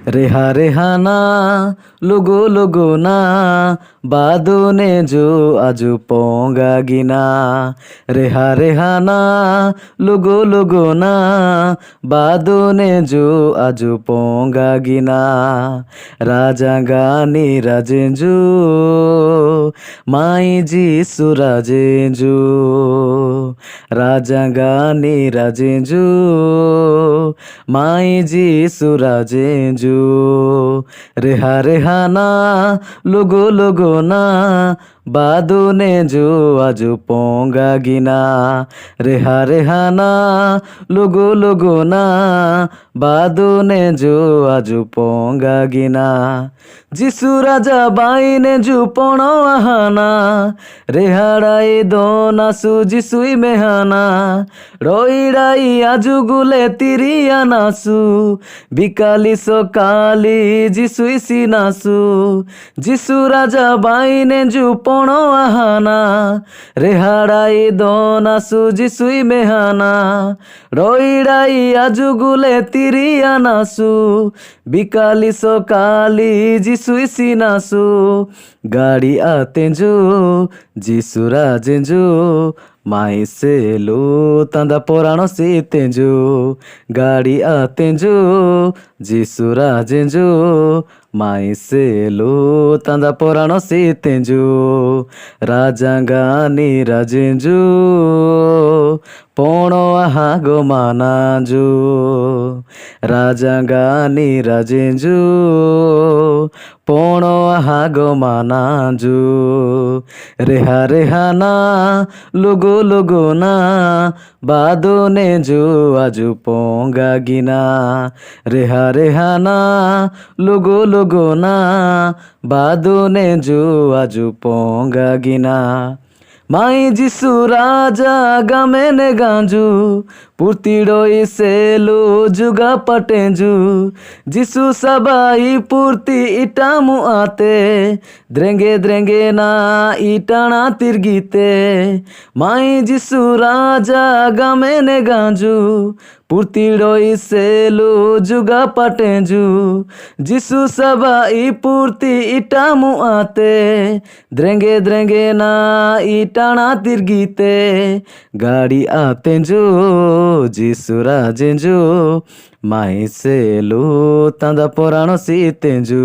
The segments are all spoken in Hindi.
रेहाना लुगो ना बादुने जो आजु पोंगा गिना रेहाना लुगो ना बादुने जो आजु पोंगा गिना राजांगानी राजेंजू माई जी सुराजेंजू राजांगानी राजेंजू माई जी सुराजेंजू रेहाना लुगो ना बादुने जो आजु पोंगा गिना रेहाना लुगो ना बादुने जो आजु पोंगा गिना जिसु राजा बाईने जु पोणो आहाना रेहाड़ाई दोनासु जिसुई मेहाना रोईड़ाई आजु गुले तिरिया नासु बिकाली सकाली जिसुई सिनासु जिसु राजा बाईने जु पोणो आहाना रेहाड़ाई दोनासु जिसुई मेहाना रोईड़ाई आजु गुले तिरिया नासु बिकाली सकाली जिसुई सिनासु गाड़ी आतेंजो जिसु राजेंजो माई से लो तंदा पोराणो सीतेंजो गाड़ी आतेंजो जिसु राजेंजो माई से लो तंदा पोराणो सीतेंजो राजांगानी राजेंजो पोणो आहागो मानाजो राजांगानी राजेंजो पोणो आहागो मानाजो रेहाना लुगो ना बादुने जो आजु पोंगा गिना रेहाना लुगो ना बादुने जो आजु पोंगा गिना माई जिसु राजा गामेने गांजू पूर्तिड़ोई सेलू जुगा पटेंजू जिसु सबाई पूर्ति इटामु आते द्रेंगे ना इटाना तिरगीते माई जिसु राजा गामेने गांजू पूर्तिड़ोई सेलू जुगा पटेंजू जिसु सबाई पूर्ति इटामु आते द्रेंगे ना इटाना तिरगीते गाड़ी आतेंजो जिसु राजेंजो माई से लो तंदा पोराणो सीतेंजो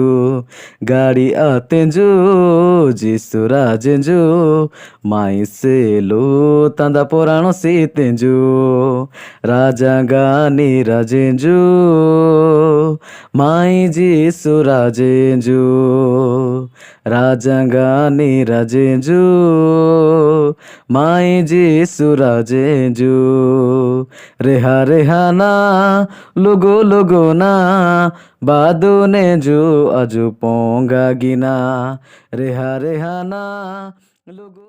गाड़ी आतेंजो जिसु राजेंजो माई से लो तंदा पोराणो सीतेंजो राजांगानी राजेंजो माई जिसु राजेंजो राजांगानी राजेंजो माई जिसु राजेंजो रेहाना लुगो ना बादुने जो आजु पोंगा गिना रेहाना लुगो।